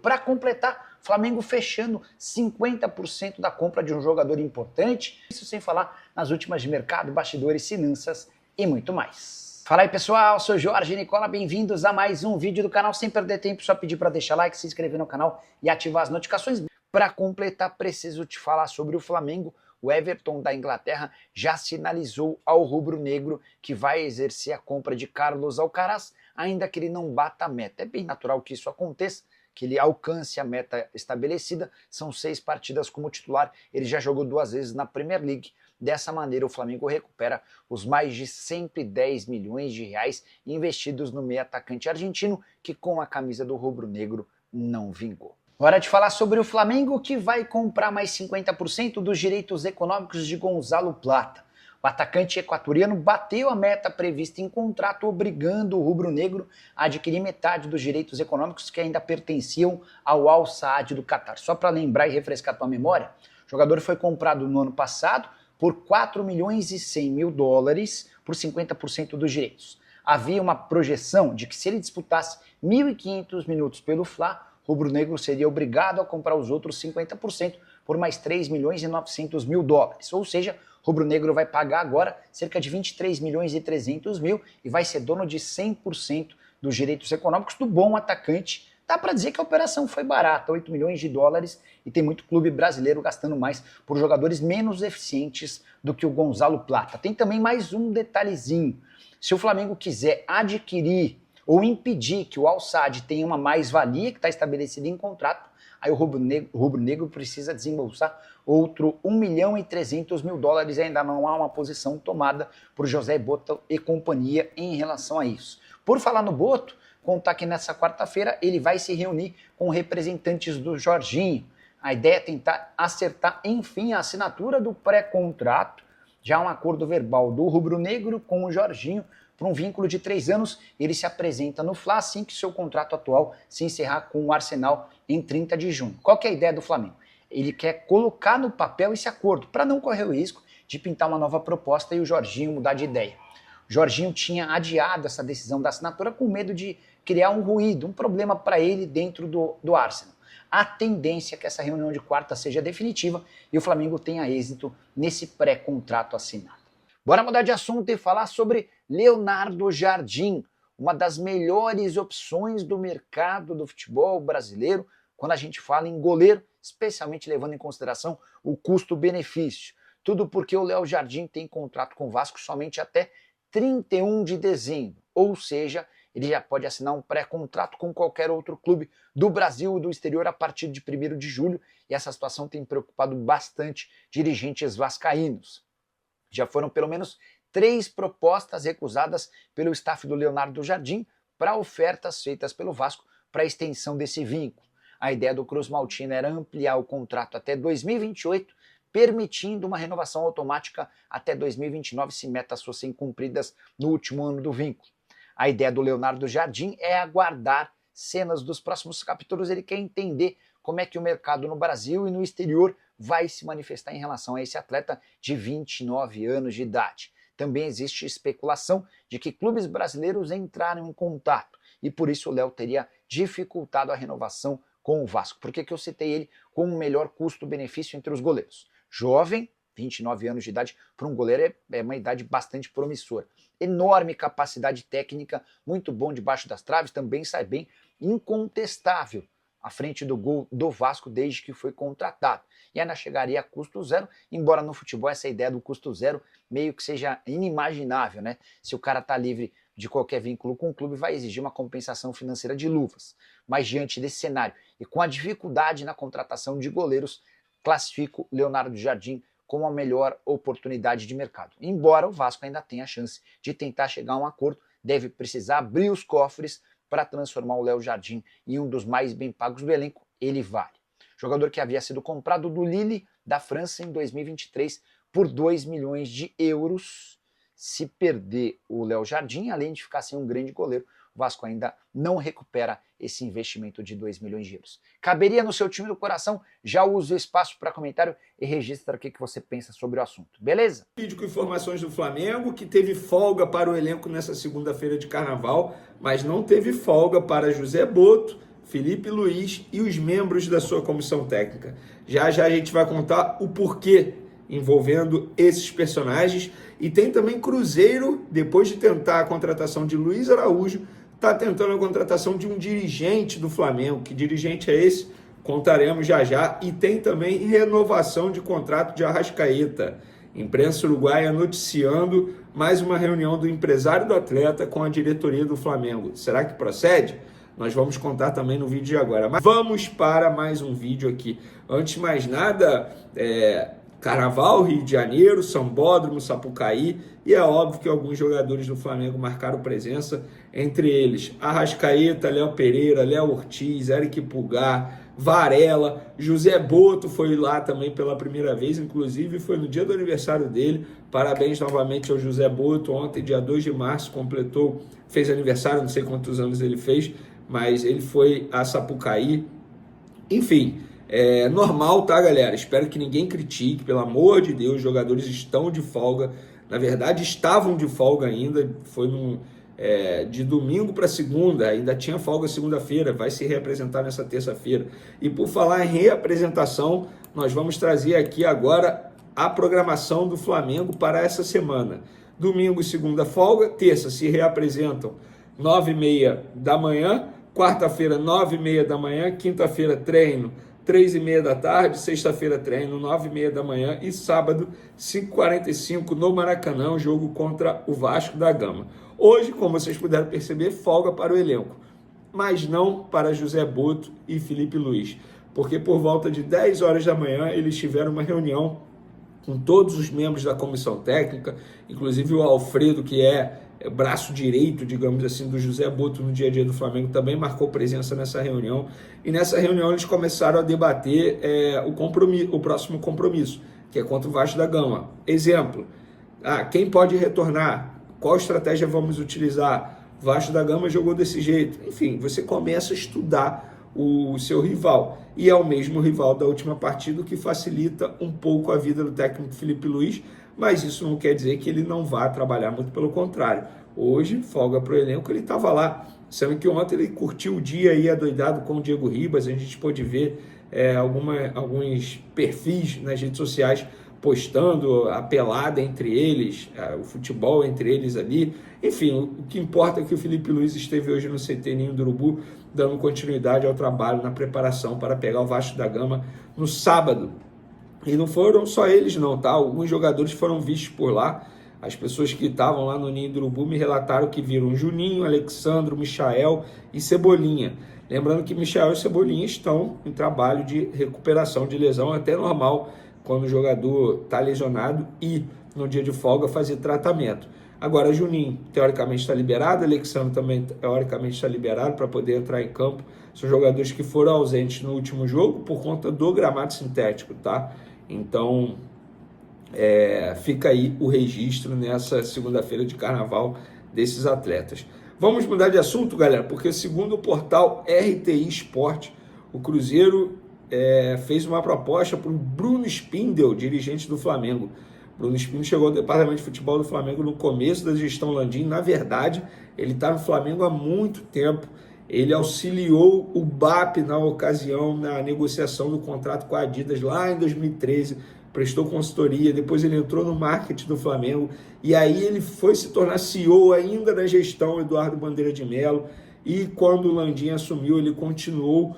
Para completar, Flamengo fechando 50% da compra de um jogador importante, isso sem falar nas últimas de mercado, bastidores, finanças e muito mais. Fala aí pessoal, sou Jorge Nicola, bem-vindos a mais um vídeo do canal. Sem perder tempo, só pedir para deixar like, se inscrever no canal e ativar as notificações. Para completar, preciso te falar sobre o Flamengo. O Everton da Inglaterra já sinalizou ao rubro-negro que vai exercer a compra de Carlos Alcaraz, ainda que ele não bata a meta. É bem natural que isso aconteça, que ele alcance a meta estabelecida. São 6 partidas como titular, ele já jogou 2 vezes na Premier League. Dessa maneira, o Flamengo recupera os mais de 110 milhões de reais investidos no meio atacante argentino, que com a camisa do rubro-negro não vingou. Hora de falar sobre o Flamengo, que vai comprar mais 50% dos direitos econômicos de Gonzalo Plata. O atacante equatoriano bateu a meta prevista em contrato, obrigando o rubro-negro a adquirir metade dos direitos econômicos que ainda pertenciam ao Al Saad do Catar. Só para lembrar e refrescar tua memória, o jogador foi comprado no ano passado por 4 milhões e 100 mil dólares por 50% dos direitos. Havia uma projeção de que se ele disputasse 1.500 minutos pelo Fla, o rubro-negro seria obrigado a comprar os outros 50% por mais 3 milhões e 900 mil dólares. Ou seja, o rubro-negro vai pagar agora cerca de 23 milhões e 300 mil e vai ser dono de 100% dos direitos econômicos do bom atacante. Dá para dizer que a operação foi barata, 8 milhões de dólares, e tem muito clube brasileiro gastando mais por jogadores menos eficientes do que o Gonzalo Plata. Tem também mais um detalhezinho. Se o Flamengo quiser adquirir ou impedir que o Al Saad tenha uma mais-valia que está estabelecida em contrato, aí o rubro-negro precisa desembolsar outro 1 milhão e 300 mil dólares e ainda não há uma posição tomada por José Boto e companhia em relação a isso. Por falar no Boto, contar que nessa quarta-feira ele vai se reunir com representantes do Jorginho. A ideia é tentar acertar, enfim, a assinatura do pré-contrato, já um acordo verbal do rubro-negro com o Jorginho, por um vínculo de 3 anos. Ele se apresenta no Fla assim que seu contrato atual se encerrar com o Arsenal em 30 de junho. Qual que é a ideia do Flamengo? Ele quer colocar no papel esse acordo, para não correr o risco de pintar uma nova proposta e o Jorginho mudar de ideia. O Jorginho tinha adiado essa decisão da assinatura com medo de criar um ruído, um problema para ele dentro do Arsenal. A tendência é que essa reunião de quarta seja definitiva e o Flamengo tenha êxito nesse pré-contrato assinado. Bora mudar de assunto e falar sobre Leonardo Jardim, uma das melhores opções do mercado do futebol brasileiro quando a gente fala em goleiro, especialmente levando em consideração o custo-benefício. Tudo porque o Léo Jardim tem contrato com o Vasco somente até 31 de dezembro, ou seja, ele já pode assinar um pré-contrato com qualquer outro clube do Brasil ou do exterior a partir de 1º de julho, e essa situação tem preocupado bastante dirigentes vascaínos. Já foram pelo menos 3 propostas recusadas pelo staff do Leonardo Jardim para ofertas feitas pelo Vasco para a extensão desse vínculo. A ideia do Cruz Maltino era ampliar o contrato até 2028, permitindo uma renovação automática até 2029 se metas fossem cumpridas no último ano do vínculo. A ideia do Leonardo Jardim é aguardar cenas dos próximos capítulos. Ele quer entender como é que o mercado no Brasil e no exterior vai se manifestar em relação a esse atleta de 29 anos de idade. Também existe especulação de que clubes brasileiros entraram em contato e por isso o Léo teria dificultado a renovação com o Vasco. Por que eu citei ele com o melhor custo-benefício entre os goleiros? Jovem, 29 anos de idade, para um goleiro é uma idade bastante promissora. Enorme capacidade técnica, muito bom debaixo das traves, também sai bem, incontestável à frente do gol do Vasco desde que foi contratado. E ainda chegaria a custo zero, embora no futebol essa ideia do custo zero meio que seja inimaginável, né? Se o cara está livre de qualquer vínculo com o clube, vai exigir uma compensação financeira de luvas. Mas diante desse cenário e com a dificuldade na contratação de goleiros, classifico Leonardo Jardim como a melhor oportunidade de mercado. Embora o Vasco ainda tenha a chance de tentar chegar a um acordo, deve precisar abrir os cofres para transformar o Léo Jardim em um dos mais bem pagos do elenco. Ele vale. Jogador que havia sido comprado do Lille da França em 2023 por 2 milhões de euros. Se perder o Léo Jardim, além de ficar sem um grande goleiro, o Vasco ainda não recupera esse investimento de 2 milhões de euros. Caberia no seu time do coração? Já use o espaço para comentário e registra o que você pensa sobre o assunto, beleza? Vídeo com informações do Flamengo, que teve folga para o elenco nessa segunda-feira de carnaval, mas não teve folga para José Boto, Felipe Luiz e os membros da sua comissão técnica. Já já a gente vai contar o porquê envolvendo esses personagens. E tem também Cruzeiro, depois de tentar a contratação de Luiz Araújo, está tentando a contratação de um dirigente do Flamengo. Que dirigente é esse? Contaremos já já. E tem também renovação de contrato de Arrascaeta. Imprensa uruguaia noticiando mais uma reunião do empresário do atleta com a diretoria do Flamengo. Será que procede? Nós vamos contar também no vídeo de agora. Mas vamos para mais um vídeo aqui. Antes de mais nada, Carnaval, Rio de Janeiro, Sambódromo, Sapucaí, e é óbvio que alguns jogadores do Flamengo marcaram presença, entre eles Arrascaeta, Léo Pereira, Léo Ortiz, Eric Pulgar, Varela, José Boto foi lá também pela primeira vez, inclusive foi no dia do aniversário dele. Parabéns novamente ao José Boto. Ontem, dia 2 de março, fez aniversário, não sei quantos anos ele fez, mas ele foi a Sapucaí. Enfim, é normal, tá, galera? Espero que ninguém critique, pelo amor de Deus, os jogadores estão de folga. Na verdade, estavam de folga ainda, foi de domingo para segunda, ainda tinha folga segunda-feira, vai se reapresentar nessa terça-feira. E por falar em reapresentação, nós vamos trazer aqui agora a programação do Flamengo para essa semana. Domingo e segunda folga, terça se reapresentam 9h30 da manhã, quarta-feira 9h30 da manhã, quinta-feira treino 3h30 da tarde, sexta-feira treino 9h30 da manhã e sábado 5h45 no Maracanã, jogo contra o Vasco da Gama. Hoje, como vocês puderam perceber, folga para o elenco, mas não para José Boto e Felipe Luiz, porque por volta de 10 horas da manhã eles tiveram uma reunião com todos os membros da comissão técnica, inclusive o Alfredo, que é braço direito, digamos assim, do José Boto no dia a dia do Flamengo, também marcou presença nessa reunião. E nessa reunião eles começaram a debater o próximo compromisso, que é contra o Vasco da Gama. Exemplo, quem pode retornar? Qual estratégia vamos utilizar? O Vasco da Gama jogou desse jeito. Enfim, você começa a estudar o seu rival. E é o mesmo rival da última partida, o que facilita um pouco a vida do técnico Felipe Luiz, mas isso não quer dizer que ele não vá trabalhar, muito pelo contrário. Hoje, folga para o elenco, ele estava lá, sendo que ontem ele curtiu o dia aí adoidado com o Diego Ribas. A gente pôde ver alguns perfis nas redes sociais postando a pelada entre eles, o futebol entre eles ali. Enfim, o que importa é que o Felipe Luiz esteve hoje no CT Ninho do Urubu, dando continuidade ao trabalho na preparação para pegar o Vasco da Gama no sábado. E não foram só eles não, tá? Alguns jogadores foram vistos por lá. As pessoas que estavam lá no Ninho do Urubu me relataram que viram Juninho, Alexandro, Michael e Cebolinha. Lembrando que Michael e Cebolinha estão em trabalho de recuperação de lesão, até normal quando o jogador está lesionado e no dia de folga fazer tratamento. Agora, Juninho, teoricamente, está liberado, Alexandre também, teoricamente, está liberado para poder entrar em campo. São jogadores que foram ausentes no último jogo por conta do gramado sintético, tá? Então, fica aí o registro nessa segunda-feira de carnaval desses atletas. Vamos mudar de assunto, galera, porque segundo o portal RTI Sport, o Cruzeiro fez uma proposta para o Bruno Spindel, dirigente do Flamengo. Bruno Spindel chegou ao departamento de futebol do Flamengo no começo da gestão Landim. Na verdade, ele está no Flamengo há muito tempo. Ele auxiliou o BAP na ocasião, na negociação do contrato com a Adidas lá em 2013, prestou consultoria, depois ele entrou no marketing do Flamengo, e aí ele foi se tornar CEO ainda da gestão Eduardo Bandeira de Mello, e quando o Landim assumiu, ele continuou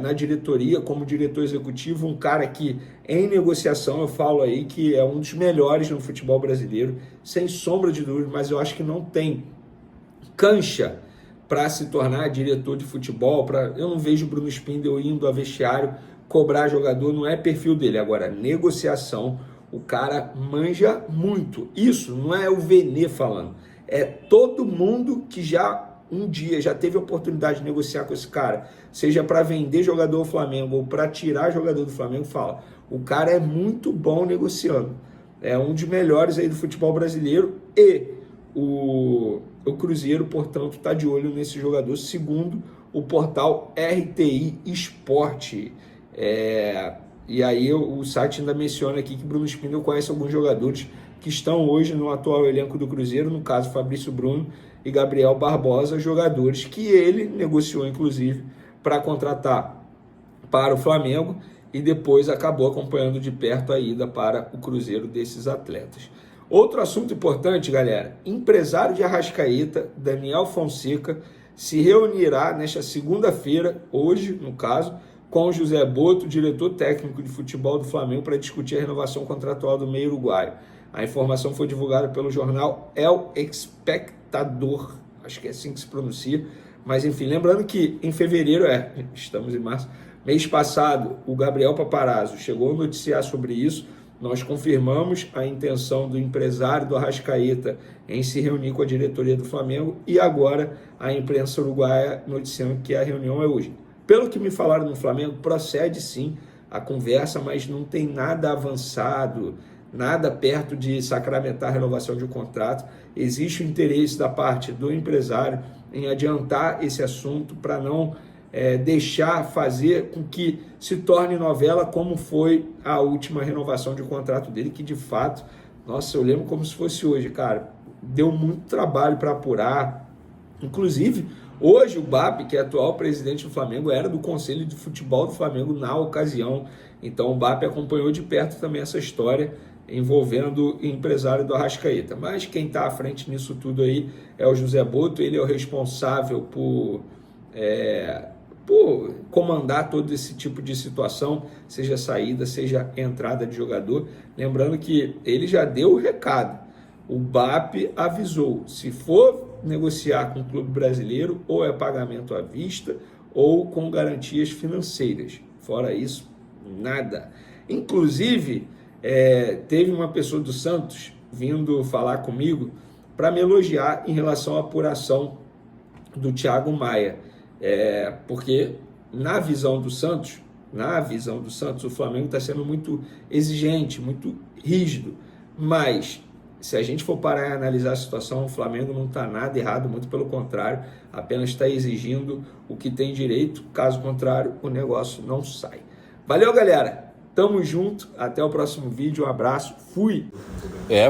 na diretoria como diretor executivo, um cara que em negociação, eu falo aí que é um dos melhores no futebol brasileiro, sem sombra de dúvida, mas eu acho que não tem cancha para se tornar diretor de futebol. Eu não vejo o Bruno Spindel indo a vestiário cobrar jogador, não é perfil dele. Agora, negociação, o cara manja muito. Isso não é o Vene falando, é todo mundo que um dia já teve a oportunidade de negociar com esse cara, seja para vender jogador do Flamengo ou para tirar jogador do Flamengo, fala, o cara é muito bom negociando, é um dos melhores aí do futebol brasileiro, e o Cruzeiro, portanto, está de olho nesse jogador, segundo o portal RTI Sport. E aí o site ainda menciona aqui que Bruno Spindel conhece alguns jogadores que estão hoje no atual elenco do Cruzeiro, no caso Fabrício Bruno e Gabriel Barbosa, jogadores que ele negociou, inclusive, para contratar para o Flamengo e depois acabou acompanhando de perto a ida para o Cruzeiro desses atletas. Outro assunto importante, galera, empresário de Arrascaeta, Daniel Fonseca, se reunirá nesta segunda-feira, hoje no caso, com José Boto, diretor técnico de futebol do Flamengo, para discutir a renovação contratual do meio uruguaio. A informação foi divulgada pelo jornal El Espectador, acho que é assim que se pronuncia, mas enfim, lembrando que em fevereiro, estamos em março, mês passado, o Gabriel Paparazzo chegou a noticiar sobre isso. Nós confirmamos a intenção do empresário do Arrascaeta em se reunir com a diretoria do Flamengo e agora a imprensa uruguaia noticiando que a reunião é hoje. Pelo que me falaram no Flamengo, procede sim a conversa, mas não tem nada avançado, nada perto de sacramentar a renovação de um contrato. Existe o interesse da parte do empresário em adiantar esse assunto para não deixar fazer com que se torne novela, como foi a última renovação de contrato dele, que de fato, nossa, eu lembro como se fosse hoje, cara, deu muito trabalho para apurar. Inclusive, hoje o BAP, que é atual presidente do Flamengo, era do Conselho de Futebol do Flamengo na ocasião. Então o BAP acompanhou de perto também essa história envolvendo o empresário do Arrascaeta. Mas quem está à frente nisso tudo aí é o José Boto. Ele é o responsável por comandar todo esse tipo de situação, seja saída, seja entrada de jogador. Lembrando que ele já deu o recado. O BAP avisou, se for negociar com o clube brasileiro, ou é pagamento à vista, ou com garantias financeiras. Fora isso, nada. Inclusive, teve uma pessoa do Santos vindo falar comigo para me elogiar em relação à apuração do Thiago Maia. Porque na visão do Santos, o Flamengo está sendo muito exigente, muito rígido, mas se a gente for parar e analisar a situação, o Flamengo não está nada errado, muito pelo contrário, apenas está exigindo o que tem direito, caso contrário, o negócio não sai. Valeu, galera! Tamo junto, até o próximo vídeo, um abraço, fui!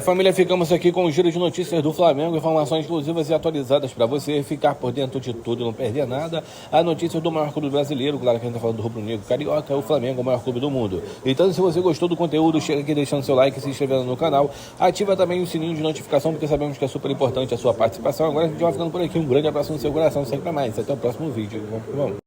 Família, ficamos aqui com o giro de notícias do Flamengo, informações exclusivas e atualizadas para você ficar por dentro de tudo e não perder nada. A notícia do maior clube brasileiro, claro que a gente tá falando do rubro-negro carioca, o Flamengo é o maior clube do mundo. Então, se você gostou do conteúdo, chega aqui deixando seu like, se inscrevendo no canal, ativa também o sininho de notificação, porque sabemos que é super importante a sua participação. Agora a gente vai ficando por aqui, um grande abraço no seu coração, sempre mais, até o próximo vídeo. Vamos.